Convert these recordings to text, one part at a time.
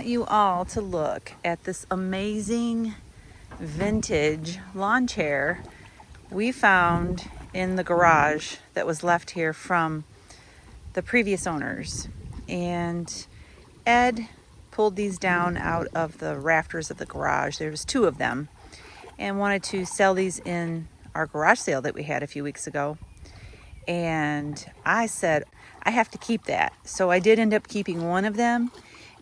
want you all to look at this amazing vintage lawn chair we found in the garage that was left here from the previous owners. And Ed pulled these down out of the rafters of the garage. There was 2 of them, and wanted to sell these in our garage sale that we had a few weeks ago. And I said, I have to keep that. So I did end up keeping one of them,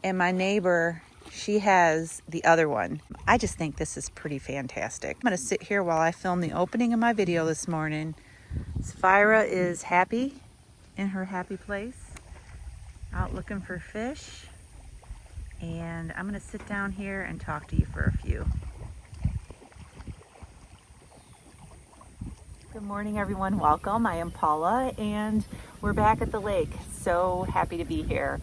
and my neighbor, she has the other one. I just think this is pretty fantastic. I'm gonna sit here while I film the opening of my video this morning. Sapphira is happy in her happy place, out looking for fish. And I'm gonna sit down here and talk to you for a few. Good morning, everyone. Welcome. I am Paula, and we're back at the lake. So happy to be here.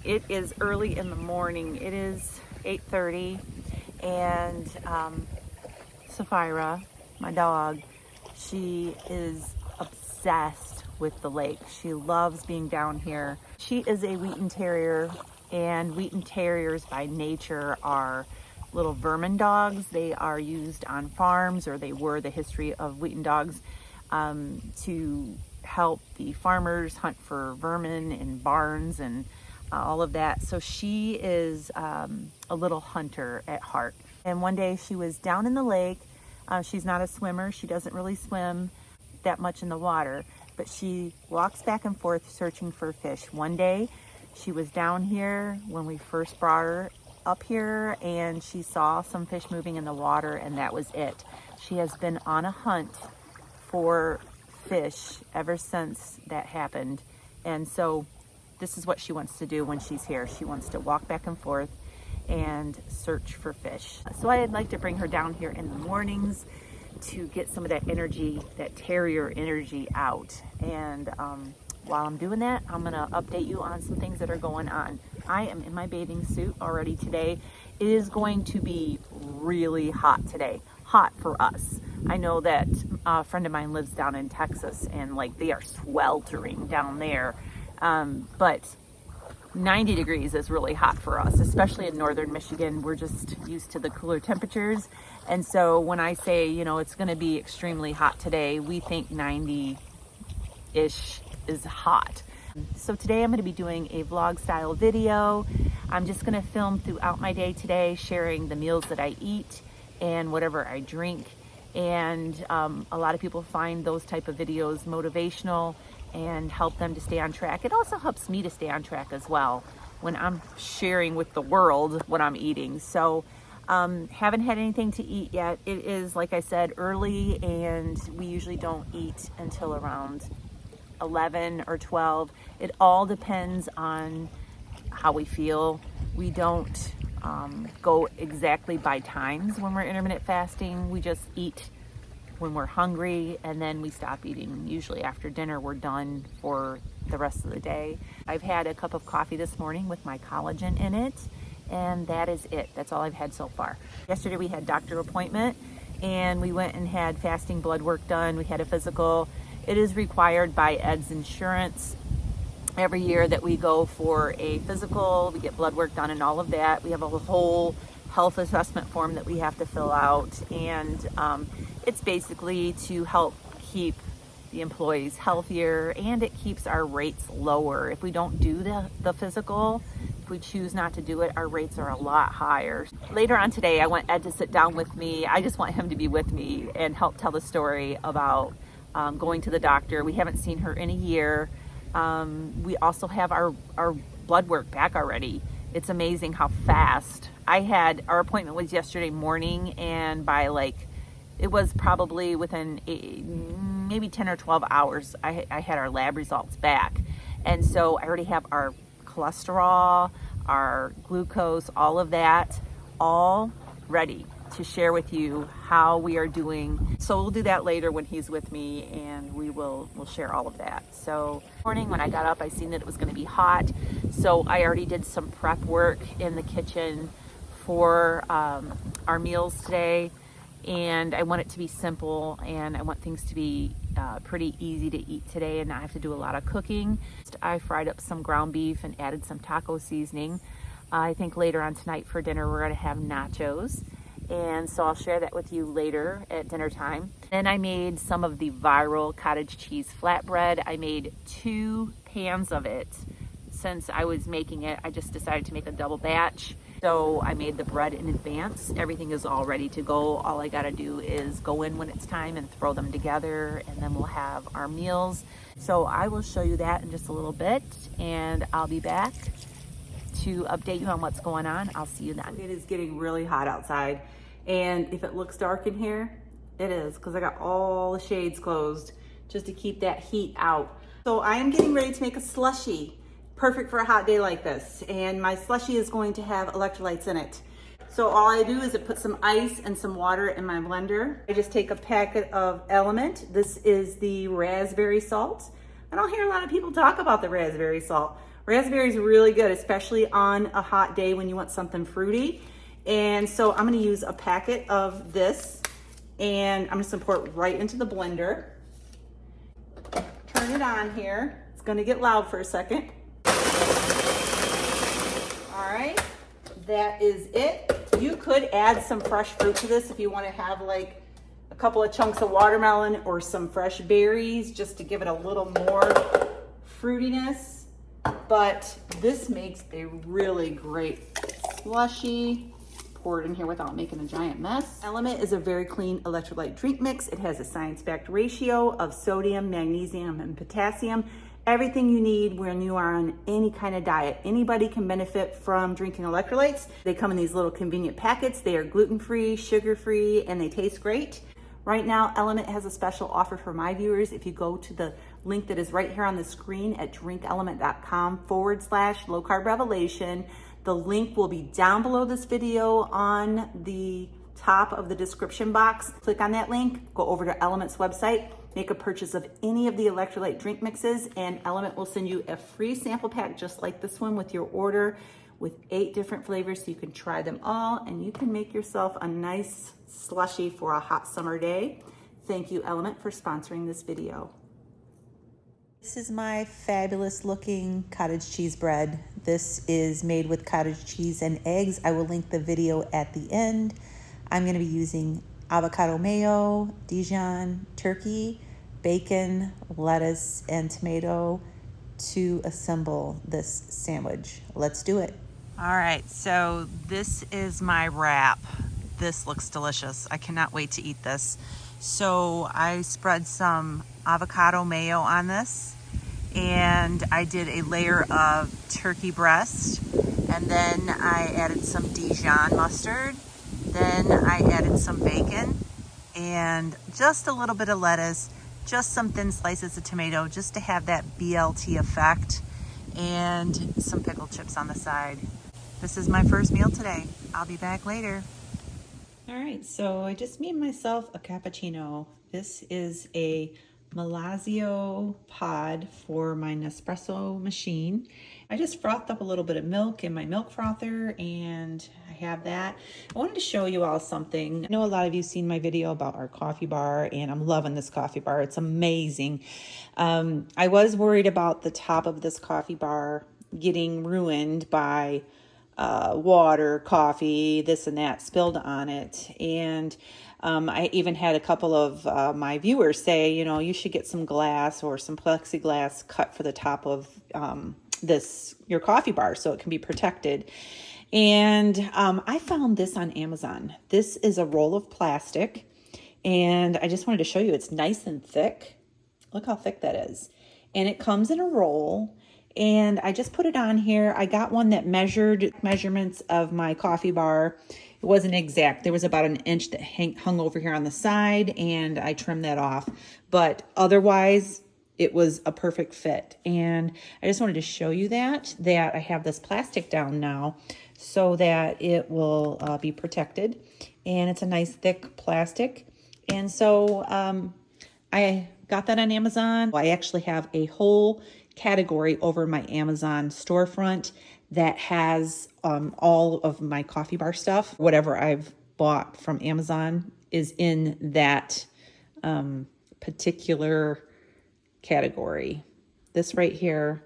It is early in the morning. It is 8:30, and Sapphira, my dog, she is obsessed with the lake. She loves being down here. She is a Wheaten Terrier, and Wheaten Terriers by nature are little vermin dogs. They are used on farms, or they were the history of Wheaten dogs, to help the farmers hunt for vermin in barns and all of that. So she is a little hunter at heart. And one day she was down in the lake. She's not a swimmer. She doesn't really swim that much in the water, but she walks back and forth searching for fish. One day she was down here when we first brought her up here, and she saw some fish moving in the water, and that was it. She has been on a hunt for fish ever since that happened. And so this is what she wants to do when she's here. She wants to walk back and forth and search for fish. So I'd like to bring her down here in the mornings to get some of that energy, that terrier energy out. And while I'm doing that, I'm gonna update you on some things that are going on. I am in my bathing suit already today. It is going to be really hot today. Hot for us. I know that a friend of mine lives down in Texas, and like they are sweltering down there. But 90 degrees is really hot for us, especially in northern Michigan. We're just used to the cooler temperatures. And so when I say, you know, it's gonna be extremely hot today, we think 90-ish is hot. So today I'm going to be doing a vlog style video. I'm just going to film throughout my day today, sharing the meals that I eat and whatever I drink. And a lot of people find those type of videos motivational and help them to stay on track. It also helps me to stay on track as well when I'm sharing with the world what I'm eating. So haven't had anything to eat yet. It is, like I said, early, and we usually don't eat until around 11 or 12. It all depends on how we feel. We don't go exactly by times when we're intermittent fasting. We just eat when we're hungry, and then we stop eating. Usually after dinner, we're done for the rest of the day. I've had a cup of coffee this morning with my collagen in it, and that is it. That's all I've had so far. Yesterday we had doctor appointment, and we went and had fasting blood work done. We had a physical. It is required by Ed's insurance every year that we go for a physical. We get blood work done and all of that. We have a whole health assessment form that we have to fill out. And it's basically to help keep the employees healthier, and it keeps our rates lower. If we don't do the physical, if we choose not to do it, our rates are a lot higher. Later on today, I want Ed to sit down with me. I just want him to be with me and help tell the story about going to the doctor. We haven't seen her in a year. We also have our blood work back already. It's amazing how fast. Our appointment was yesterday morning, and by it was probably within maybe 10 or 12 hours, I had our lab results back. And so I already have our cholesterol, our glucose, all of that, all ready to share with you how we are doing. So we'll do that later when he's with me, and we'll share all of that. So morning when I got up, I seen that it was going to be hot, so I already did some prep work in the kitchen for our meals today. And I want it to be simple, and I want things to be pretty easy to eat today and not have to do a lot of cooking. I fried up some ground beef and added some taco seasoning. I think later on tonight for dinner, we're gonna have nachos. And so I'll share that with you later at dinner time. Then I made some of the viral cottage cheese flatbread. I made 2 pans of it. Since I was making it, I just decided to make a double batch. So I made the bread in advance. Everything is all ready to go. All I gotta do is go in when it's time and throw them together, and then we'll have our meals. So I will show you that in just a little bit, and I'll be back to update you on what's going on. I'll see you then. It is getting really hot outside, and if it looks dark in here, it is, because I got all the shades closed just to keep that heat out. So I am getting ready to make a slushie, perfect for a hot day like this, and my slushie is going to have electrolytes in it. So all I do is I put some ice and some water in my blender. I just take a packet of Element. This is the raspberry salt. I don't hear a lot of people talk about the raspberry salt. Raspberry is really good, especially on a hot day when you want something fruity. And so I'm gonna use a packet of this, and I'm just gonna pour it right into the blender. Turn it on here. It's gonna get loud for a second. All right, that is it. You could add some fresh fruit to this if you want to have like a couple of chunks of watermelon or some fresh berries, just to give it a little more fruitiness. But this makes a really great slushie. Pour it in here without making a giant mess. Element is a very clean electrolyte drink mix. It has a science-backed ratio of sodium, magnesium, and potassium. Everything you need when you are on any kind of diet. Anybody can benefit from drinking electrolytes. They come in these little convenient packets. They are gluten-free, sugar-free, and they taste great. Right now, Element has a special offer for my viewers. If you go to the link that is right here on the screen at drinkelement.com/low carb revelation, the link will be down below this video on the top of the description box. Click on that link, go over to Element's website, make a purchase of any of the electrolyte drink mixes, and Element will send you a free sample pack just like this one with your order, with 8 different flavors, so you can try them all and you can make yourself a nice slushie for a hot summer day. Thank you, Element, for sponsoring this video. This is my fabulous looking cottage cheese bread. This is made with cottage cheese and eggs. I will link the video at the end. I'm gonna be using avocado mayo, Dijon turkey, bacon, lettuce, and tomato to assemble this sandwich. Let's do it. All right, so this is my wrap. This looks delicious. I cannot wait to eat this. So I spread some avocado mayo on this, and I did a layer of turkey breast, and then I added some Dijon mustard. Then I added some bacon and just a little bit of lettuce, just some thin slices of tomato, just to have that BLT effect, and some pickled chips on the side. This is my first meal today. I'll be back later. All right, so I just made myself a cappuccino. This is a Malazio pod for my Nespresso machine. I just frothed up a little bit of milk in my milk frother, and I have that. I wanted to show you all something. I know a lot of you seen my video about our coffee bar, and I'm loving this coffee bar. It's amazing. I was worried about the top of this coffee bar getting ruined by water, coffee, this and that spilled on it. And I even had a couple of my viewers say, you know, you should get some glass or some plexiglass cut for the top of your coffee bar so it can be protected. And I found this on Amazon. This is a roll of plastic, and I just wanted to show you it's nice and thick. Look how thick that is. And it comes in a roll, and I just put it on here. I got one that measured measurements of my coffee bar. It wasn't exact. There was about an inch that hung over here on the side, and I trimmed that off. But otherwise, it was a perfect fit. And I just wanted to show you that I have this plastic down now so that it will be protected. And it's a nice thick plastic. And so I got that on Amazon. I actually have a whole category over my Amazon storefront that has all of my coffee bar stuff. Whatever I've bought from Amazon is in that particular category. This right here,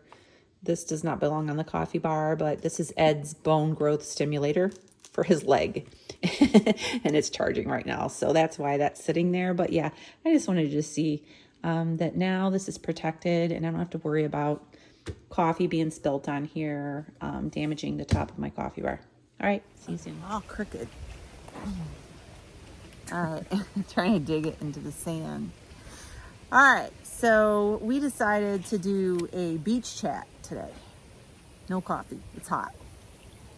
This does not belong on the coffee bar, but this is Ed's bone growth stimulator for his leg. And it's charging right now. So that's why that's sitting there. But yeah, I just wanted to see that now this is protected and I don't have to worry about coffee being spilt on here, damaging the top of my coffee bar. All right, see you soon. Oh, crooked. All right, trying to dig it into the sand. All right, so we decided to do a beach chat today. No coffee, it's hot.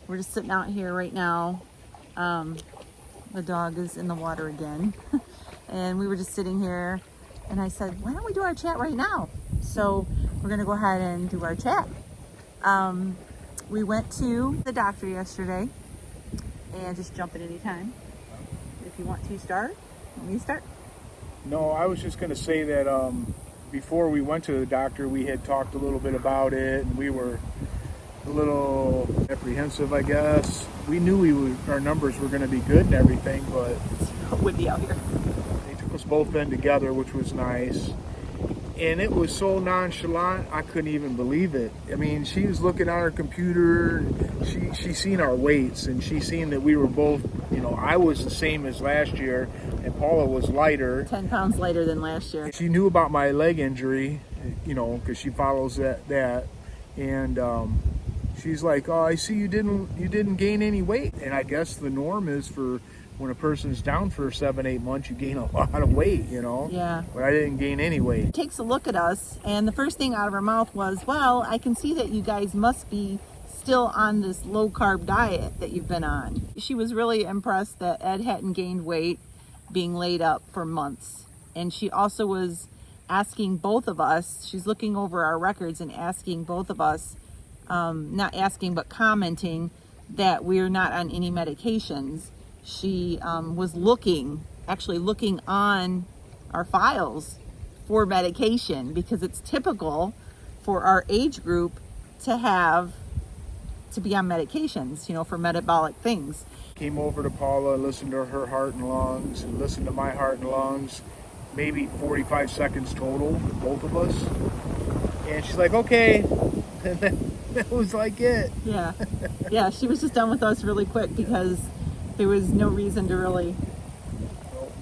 We're just sitting out here right now. The dog is in the water again. And we were just sitting here and I said, why don't we do our chat right now? So we're gonna go ahead and do our chat. We went to the doctor yesterday, and just jump in anytime. If you want to start, let me start. No, I was just gonna say that before we went to the doctor, we had talked a little bit about it, and we were a little apprehensive, I guess. We knew our numbers were gonna be good and everything, but It's windy out here. they took us both in together, which was nice. And it was so nonchalant, I couldn't even believe it. I mean, she was looking on her computer, she seen our weights, and she seen that we were both, I was the same as last year, and Paula was lighter. 10 pounds lighter than last year. She knew about my leg injury, because she follows that. And she's like, oh, I see you didn't gain any weight. And I guess the norm is for when a person's down for 7-8 months, you gain a lot of weight, Yeah. But I didn't gain any weight. Takes a look at us, and the first thing out of her mouth was, well, I can see that you guys must be still on this low carb diet that you've been on. She was really impressed that Ed hadn't gained weight being laid up for months. And she also was asking both of us, she's looking over our records and asking both of us, not asking but commenting that we're not on any medications. She was actually looking on our files for medication, because it's typical for our age group to be on medications, for metabolic things. Came over to Paula, listened to her heart and lungs, and listened to my heart and lungs, maybe 45 seconds total, both of us. And she's like, okay. And that was like it. Yeah. Yeah, she was just done with us really quick because there was no reason to really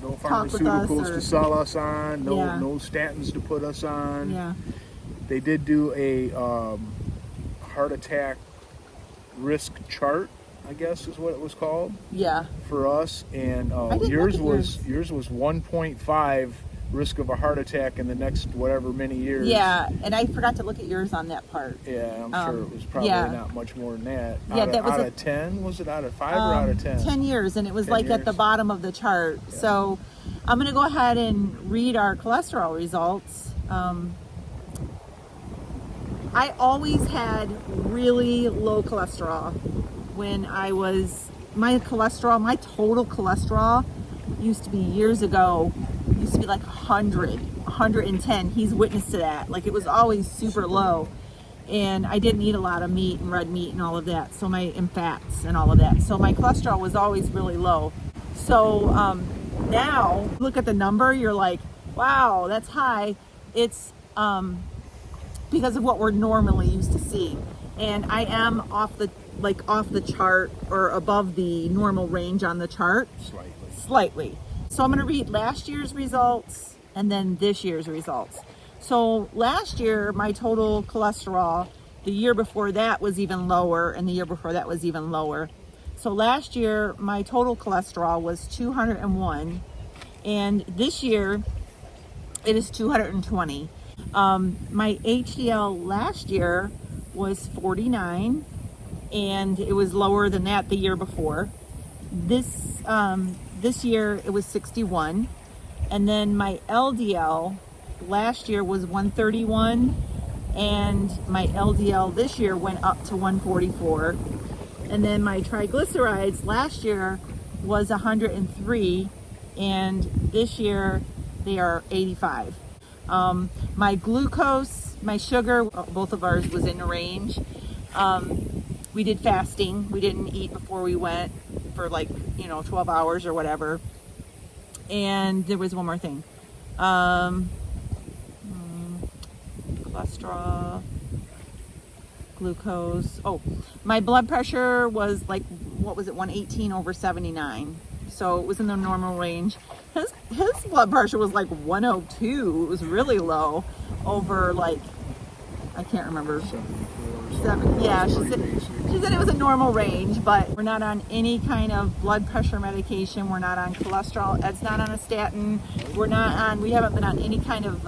no talk with us pharmaceuticals or to sell us on, no Yeah. no statins to put us on. Yeah. They did do a heart attack risk chart, I guess is what it was called, Yeah. for us, and didn't yours look at was 1.5 risk of a heart attack in the next whatever many years. Yeah, and I forgot to look at yours on that part. Yeah, I'm sure it was probably yeah. not much more than that. Yeah, that was out of 10. Was it out of 5 or out of 10? 10 years, and it was 10 like at the years. bottom of the chart. Yeah. So I'm going to go ahead and read our cholesterol results. I always had really low cholesterol when my total cholesterol used to be years ago, used to be like 100, 110. He's witness to that. Like, it was always super low. And I didn't eat a lot of meat and red meat and all of that. And fats and all of that. So my cholesterol was always really low. So now look at the number, you're like, wow, that's high. It's because of what we're normally used to see. And I am off the chart, or above the normal range on the chart. Slightly. So I'm going to read last year's results and then this year's results. So last year, my total cholesterol, the year before that was even lower, and the year before that was even lower. So last year, my total cholesterol was 201, and this year it is 220. My HDL last year was 49, and it was lower than that the year before. This year it was 61, and then my LDL last year was 131, and my LDL this year went up to 144, and then my triglycerides last year was 103, and this year they are 85. My glucose, my sugar, both of ours was in range. We did fasting. We didn't eat before we went for 12 hours or whatever. And there was one more thing. Cholesterol. glucose. Oh, my blood pressure was like, what was it, 118/79. So it was in the normal range. His blood pressure was like 102. It was really low over like, I can't remember. 74. Yeah, she said it was a normal range, but we're not on any kind of blood pressure medication. We're not on cholesterol. Ed's not on a statin. We haven't been on any kind of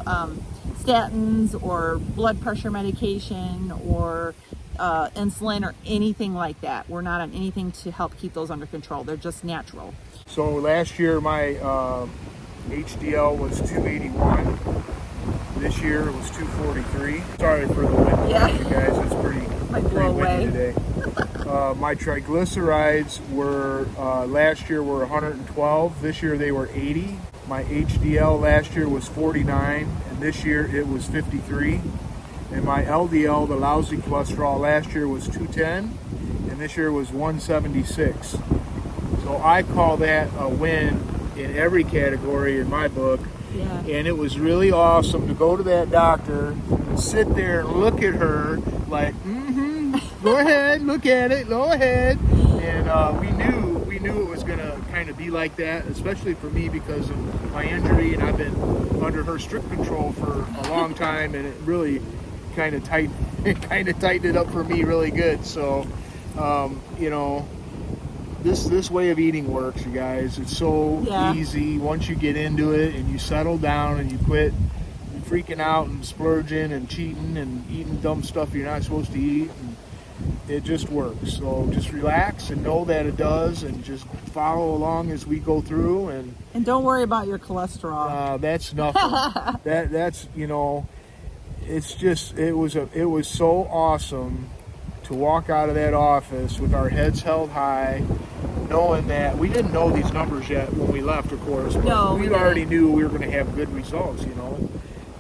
statins or blood pressure medication or insulin or anything like that. We're not on anything to help keep those under control. They're just natural. So last year my HDL was 281. This year it was 243. Sorry for the wind, Yeah. you guys. It's pretty windy today. My triglycerides were last year were 112. This year they were 80. My HDL last year was 49, and this year it was 53. And my LDL, the lousy cholesterol, last year was 210, and this year was 176. So I call that a win in every category in my book. Yeah. And it was really awesome to go to that doctor and sit there and look at her like, go ahead, look at it, go ahead. And we knew it was going to kind of be like that, especially for me because of my injury, and I've been under her strict control for a long time, and it really kind of tightened it up for me really good. So, this way of eating works, you guys. It's so easy once you get into it and you settle down and you quit freaking out and splurging and cheating and eating dumb stuff you're not supposed to eat. And it just works. So just relax and know that it does, and just follow along as we go through. And don't worry about your cholesterol. That's nothing. that's it's just it was so awesome to walk out of that office with our heads held high, knowing that we didn't know these numbers yet when we left, of course, but we already knew we were going to have good results,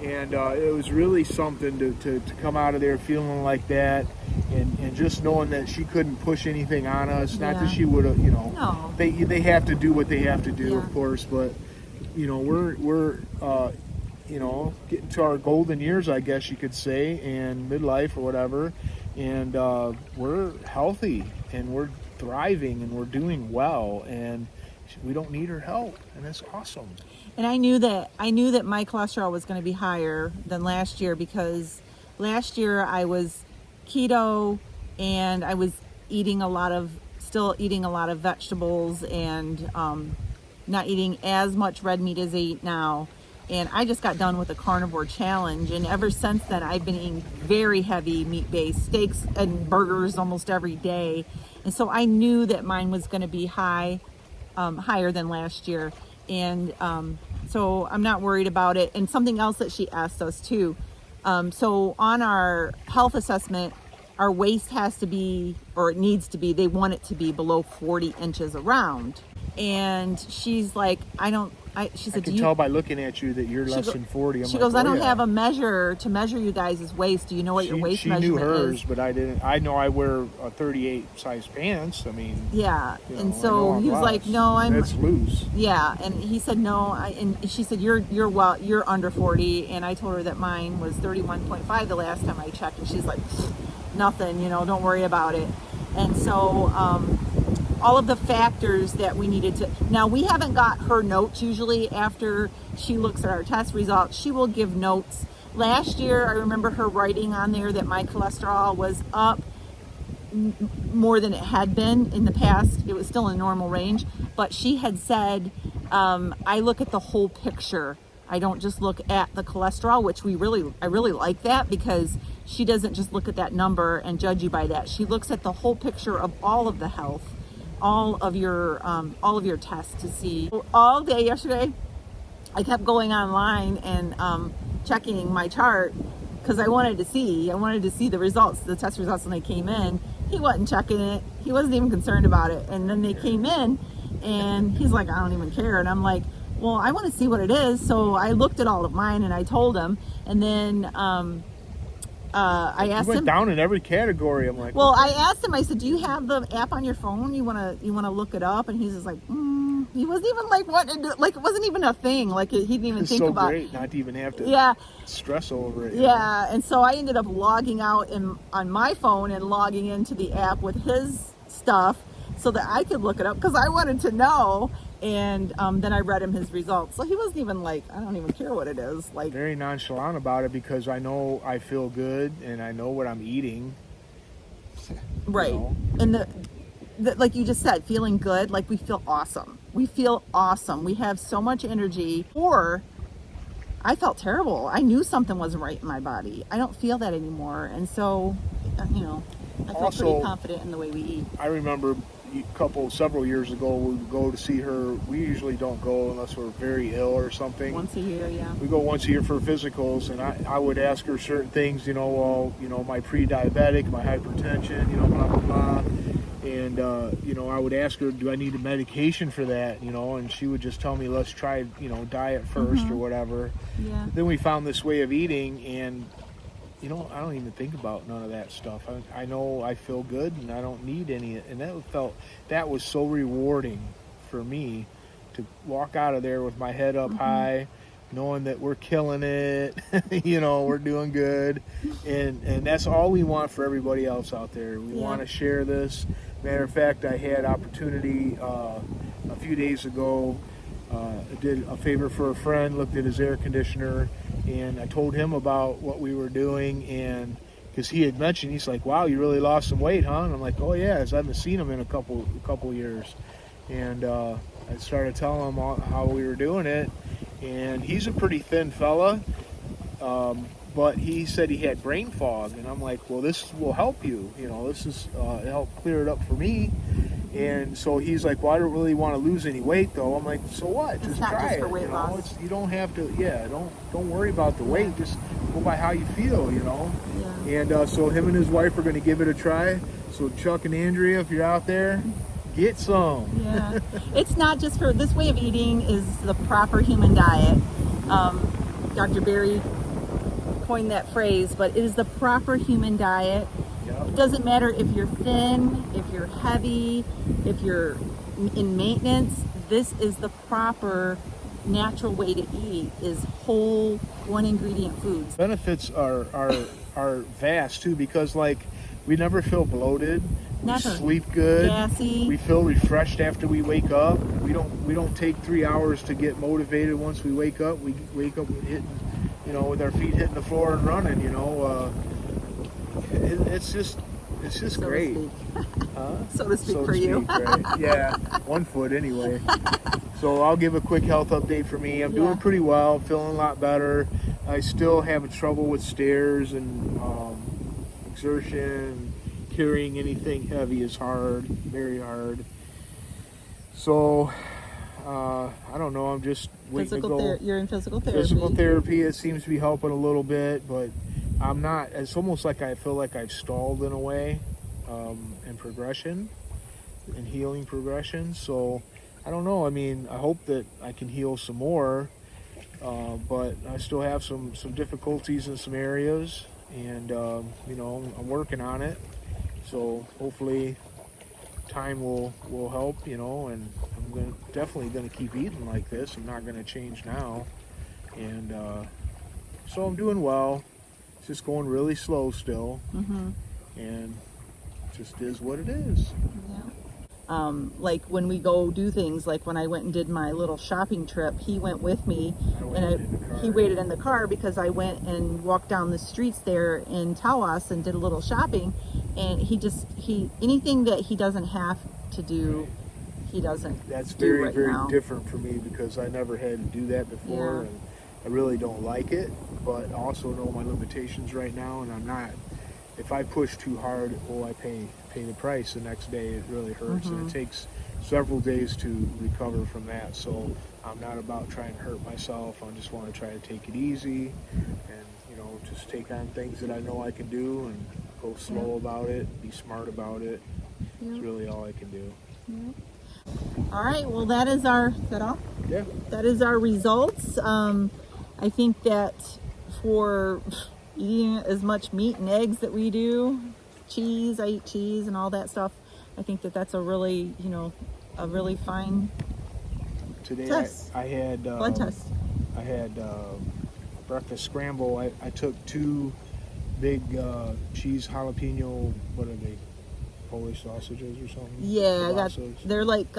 and it was really something to come out of there feeling like that, and just knowing that she couldn't push anything on us. Not that she would have, No. They have to do what they have to do, of course, but we're getting to our golden years, I guess you could say, and midlife or whatever. And we're healthy, and we're thriving, and we're doing well, and we don't need her help, and that's awesome. And I knew that my cholesterol was going to be higher than last year, because last year I was keto and I was still eating a lot of vegetables, and not eating as much red meat as I eat now. And I just got done with a carnivore challenge, and ever since then I've been eating very heavy meat-based steaks and burgers almost every day. And so I knew that mine was going to be higher than last year, and so I'm not worried about it. And something else that she asked us too, so on our health assessment, our waist has to be, or it needs to be, they want it to be below 40 inches around. And she's like, she said, I can tell by looking at you that you're less than 40. She goes, I don't have a measure to measure you guys' waist. Do you know what your waist measurement is? She knew hers, but I didn't. I know I wear a 38 size pants. I mean, yeah. And so he was like, no, that's loose. Yeah. And he said, no. And she said, you're under 40. And I told her that mine was 31.5 the last time I checked. And she's like, nothing, don't worry about it. And so, all of the factors that we needed to. Now, we haven't got her notes. Usually after she looks at our test results, she will give notes. Last year, I remember her writing on there that my cholesterol was up more than it had been in the past. It was still in normal range, but she had said, I look at the whole picture. I don't just look at the cholesterol, which I really like that, because she doesn't just look at that number and judge you by that. She looks at the whole picture of all of the health, all of your tests to see. All day yesterday, I kept going online and checking my chart, because I wanted to see the results, the test results when they came in. He wasn't checking it. He wasn't even concerned about it. And then they came in, and he's like, I don't even care. And I'm like, well, I want to see what it is. So I looked at all of mine and I told him. And then I asked him. You went down in every category. I'm like, well, I asked him. I said, "Do you have the app on your phone? You wanna look it up?" And he's just like, he wasn't even like wanting to do, like it wasn't even a thing. Like he didn't even It's think so about. great not to even have to Yeah, stress over it. you know? yeah. And so I ended up logging out on my phone and logging into the app with his stuff so that I could look it up because I wanted to know. And then I read him his results. So he wasn't even like, I don't even care what it is. Like, Very nonchalant about it because I know I feel good and I know what I'm eating. right. know? And the like you just said, feeling good, like we feel awesome. We feel awesome. We have so much energy. Or I felt terrible. I knew something wasn't right in my body. I don't feel that anymore. And so, I feel Also, pretty confident in the way we eat. I remember several years ago, we would go to see her. We usually don't go unless we're very ill or something. Once a year, yeah. We go once a year for physicals, and I would ask her certain things, my pre-diabetic, my hypertension, blah, blah, blah. And, I would ask her, do I need a medication for that, and she would just tell me, let's try, diet first or whatever. Yeah. Then we found this way of eating, and I don't even think about none of that stuff. I know I feel good and I don't need any. And that was so rewarding for me to walk out of there with my head up high, knowing that we're killing it, we're doing good. And that's all we want for everybody else out there. We want to share this. Matter of fact, I had opportunity a few days ago. I did a favor for a friend, looked at his air conditioner, and I told him about what we were doing, and because he had mentioned, he's like, wow, you really lost some weight, huh? And I'm like, oh yeah, as I haven't seen him in a couple years. And I started telling him how we were doing it, and he's a pretty thin fella, but he said he had brain fog, and I'm like, well, this will help you, this is help clear it up for me. And so he's like, well, I don't really want to lose any weight, though. I'm like, so what? It's just not try just for it. weight loss. You don't have to. Yeah, don't worry about the weight. Just go by how you feel. Yeah. And so him and his wife are going to give it a try. So Chuck and Andrea, if you're out there, get some. Yeah. It's not just for this way of eating is the proper human diet. Dr. Berry coined that phrase, but it is the proper human diet. It doesn't matter if you're thin, if you're heavy, if you're in maintenance. This is the proper natural way to eat, is whole, one ingredient foods. Benefits are vast too, because we never feel bloated. Never. We sleep good. Gassy. We feel refreshed after we wake up. We don't take 3 hours to get motivated once we wake up. We wake up hitting, with our feet hitting the floor and running. It's just So great. So to speak for you. Right? Yeah, 1 foot anyway. So I'll give a quick health update for me. I'm doing pretty well, feeling a lot better. I still have trouble with stairs and exertion. Carrying anything heavy is hard, very hard. So I don't know. I'm just waiting to go. You're in physical therapy. Physical therapy. It seems to be helping a little bit, but I'm not. It's almost like I feel like I've stalled in a way, in progression, in healing progression. So I don't know. I mean, I hope that I can heal some more, but I still have some difficulties in some areas, and I'm working on it. So hopefully time will help, and I'm definitely gonna keep eating like this. I'm not gonna change now, and so I'm doing well. It's just going really slow still, and it just is what it is. Yeah. Like when we go do things, like when I went and did my little shopping trip, he went with me, he waited in the car because I went and walked down the streets there in Tawas and did a little shopping, and he anything that he doesn't have to do, he doesn't. That's do very right very now. different for me because I never had to do that before, and I really don't like it, but also know my limitations right now, and I'm not. If I push too hard, I pay the price the next day. It really hurts, and it takes several days to recover from that. So I'm not about trying to hurt myself. I just want to try to take it easy, and just take on things that I know I can do, and go slow about it, be smart about it. It's really all I can do. All right. Well, that is our. Is that all? Yeah. That is our results. I think that for eating as much meat and eggs that we do, cheese, I eat cheese and all that stuff, I think that that's a really, a really fine today Test. I had Blood test. I had breakfast scramble. I took 2 big cheese jalapeno. What are they? Polish sausages or something? Yeah, I got. Sausage. They're like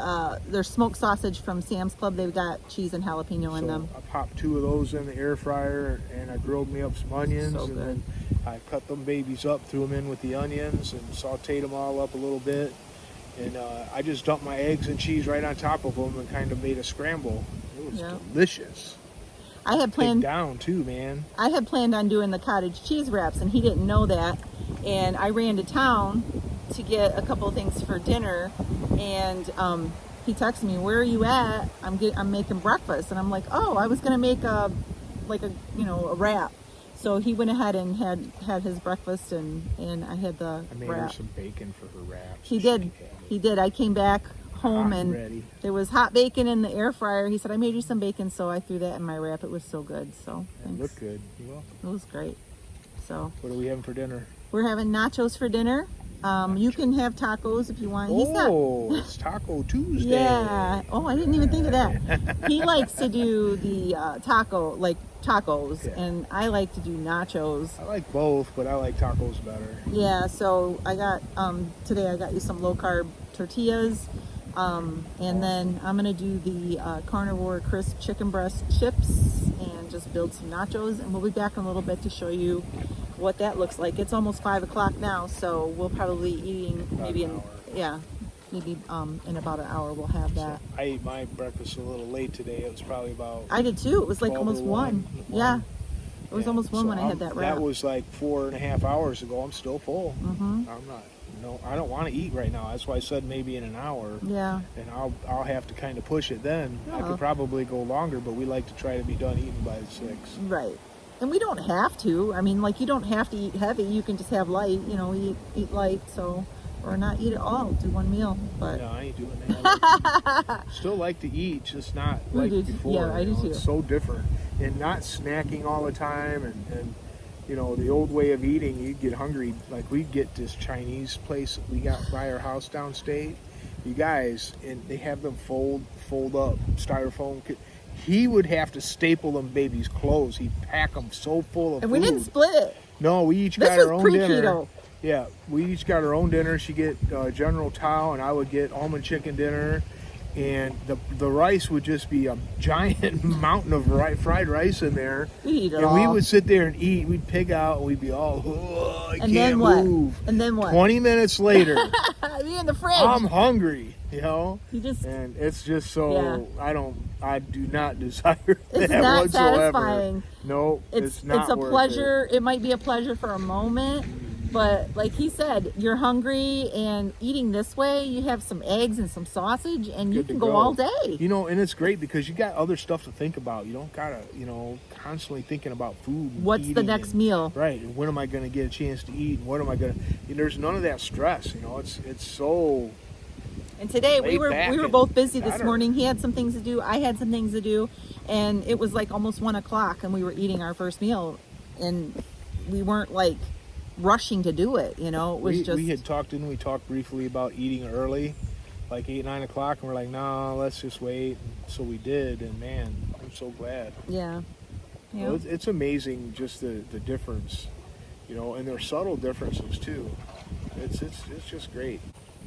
they're smoked sausage from Sam's Club. They've got cheese and jalapeno in them. I popped 2 of those in the air fryer, and I grilled me up some onions, So and good. then I cut them babies up, threw them in with the onions, and sauteed them all up a little bit. And I just dumped my eggs and cheese right on top of them and kind of made a scramble. It was delicious. I had planned down too, man. I had planned on doing the cottage cheese wraps, and he didn't know that. And I ran to town to get a couple of things for dinner, and he texted me, "Where are you at?" I'm making breakfast, and I'm like, "Oh, I was gonna make a wrap." So he went ahead and had his breakfast, and I had the I made wrap. her some bacon for her wraps. He did. He did. I came back home Hot and and ready. there was hot bacon in the air fryer. He said, "I made you some bacon," so I threw that in my wrap. It was so good. So It thanks. looked good. You're welcome. It was great. So What are we having for dinner? we're having nachos for dinner. You can have tacos if you want. It's Taco Tuesday. Yeah. Oh, I didn't even think of that. He likes to do the tacos, Yeah. and I like to do nachos. I like both, but I like tacos better. Yeah. So I got today. I got you some low carb tortillas, and then I'm gonna do the Carnivore crisp chicken breast chips and just build some nachos. And we'll be back in a little bit to show you what that looks like. It's almost 5 o'clock now, so we'll probably be eating maybe an in hour. maybe in about an hour we'll have that. I ate my breakfast a little late today. It was probably about. I did too. It was like 12 almost or 1. 1. Yeah, it was Yeah, almost 1 so when I had that wrap. That was like 4.5 hours ago. I'm still full. Mm-hmm. I'm not. No, I don't want to eat right now. That's why I said maybe in an hour. Yeah. And I'll have to kind of push it then. I Yeah. could probably go longer, but we like to try to be done eating by 6. Right. And we don't have to. I mean, like, you don't have to eat heavy. You can just have light, eat light, or not eat at all, do 1 meal. But No, I ain't doing that. Still like to eat, just not We like do. before. Yeah, I do too. It's so different. And not snacking all the time, and the old way of eating, you'd get hungry. Like, we'd get this Chinese place we got by our house downstate. You guys, and they have them fold up styrofoam. He would have to staple them babies' clothes. He'd pack them so full of and food. we didn't split it. No, we each This got was our own pre-keto. dinner. Yeah, we each got our own dinner. She get General Tao, and I would get almond chicken dinner. And the rice would just be a giant mountain of fried rice in there. We eat it and all. we would sit there and eat. We'd pig out, and we'd be all, oh, I And can't then what? move. And then what? 20 minutes later, Be in the fridge. I'm hungry, You just. And it's just so, Yeah. I do not desire It's that not whatsoever. satisfying. No, it's not It's a worth pleasure. It might be a pleasure for a moment, but like he said, you're hungry, and eating this way, you have some eggs and some sausage, and you Good to can go all day. And it's great because you got other stuff to think about. You don't gotta, constantly thinking about food. And What's the eating next and- meal? Right, and when am I going to get a chance to eat? And what am I going to? There's none of that stress. It's so. And today we Laid were back and both busy this better. morning. He had some things to do. I had some things to do, and it was like almost 1 o'clock, and we were eating our first meal, and we weren't like rushing to do it. It was just. We had talked, didn't we? Talked briefly about eating early, like 8, 9 o'clock, and we're like, no, let's just wait. And so we did, and man, I'm so glad. Yeah. Yeah. Well, it's amazing just the difference, and there's subtle differences too. It's just great.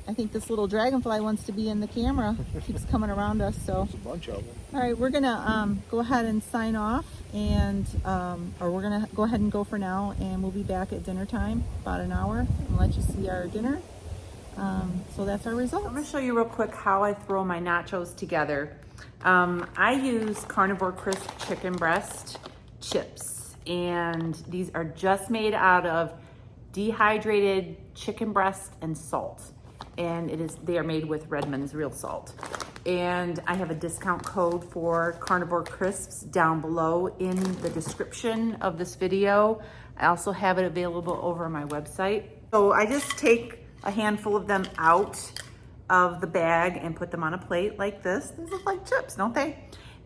I think this little dragonfly wants to be in the camera. Keeps coming around us. So, There's a bunch of them. all right, we're gonna go ahead and sign off, and or we're gonna go ahead and go for now, and we'll be back at dinner time, about an hour, and let you see our dinner. So that's our results. I'm gonna show you real quick how I throw my nachos together. I use Carnivore crisp chicken breast chips, and these are just made out of dehydrated chicken breast and salt. And they are made with Redmond's real salt. And I have a discount code for Carnivore Crisps down below in the description of this video. I also have it available over on my website. So I just take a handful of them out of the bag and put them on a plate like this. These look like chips, don't they?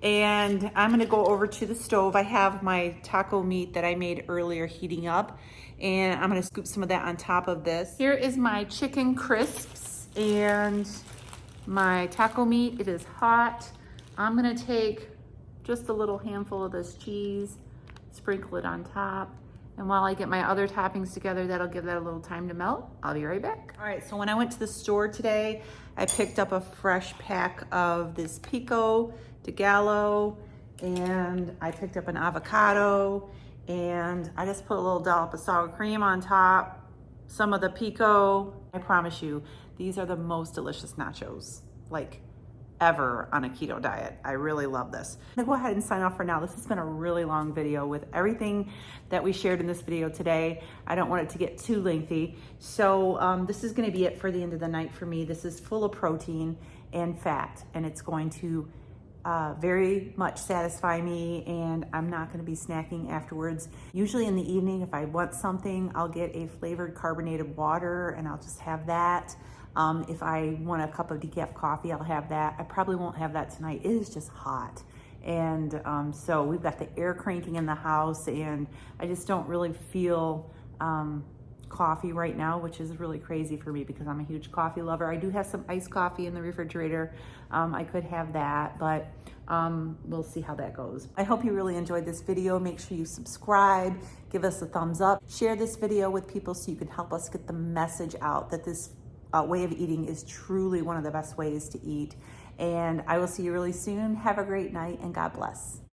And I'm gonna go over to the stove. I have my taco meat that I made earlier heating up, and I'm gonna scoop some of that on top of this. Here is my chicken crisps and my taco meat. It is hot. I'm gonna take just a little handful of this cheese, sprinkle it on top. And while I get my other toppings together, that'll give that a little time to melt. I'll be right back. All right, so when I went to the store today, I picked up a fresh pack of this pico de gallo, and I picked up an avocado, and I just put a little dollop of sour cream on top, some of the pico. I promise you, these are the most delicious nachos, like, ever on a keto diet. I really love this. I'm gonna go ahead and sign off for now. This has been a really long video with everything that we shared in this video today. I don't want it to get too lengthy. So this is gonna be it for the end of the night for me. This is full of protein and fat, and it's going to very much satisfy me, and I'm not gonna be snacking afterwards. Usually in the evening, if I want something, I'll get a flavored carbonated water and I'll just have that. If I want a cup of decaf coffee, I'll have that. I probably won't have that tonight. It is just hot. And so we've got the air cranking in the house, and I just don't really feel coffee right now, which is really crazy for me because I'm a huge coffee lover. I do have some iced coffee in the refrigerator. I could have that, but we'll see how that goes. I hope you really enjoyed this video. Make sure you subscribe, give us a thumbs up, share this video with people so you can help us get the message out that this way of eating is truly one of the best ways to eat. And I will see you really soon. Have a great night, and God bless.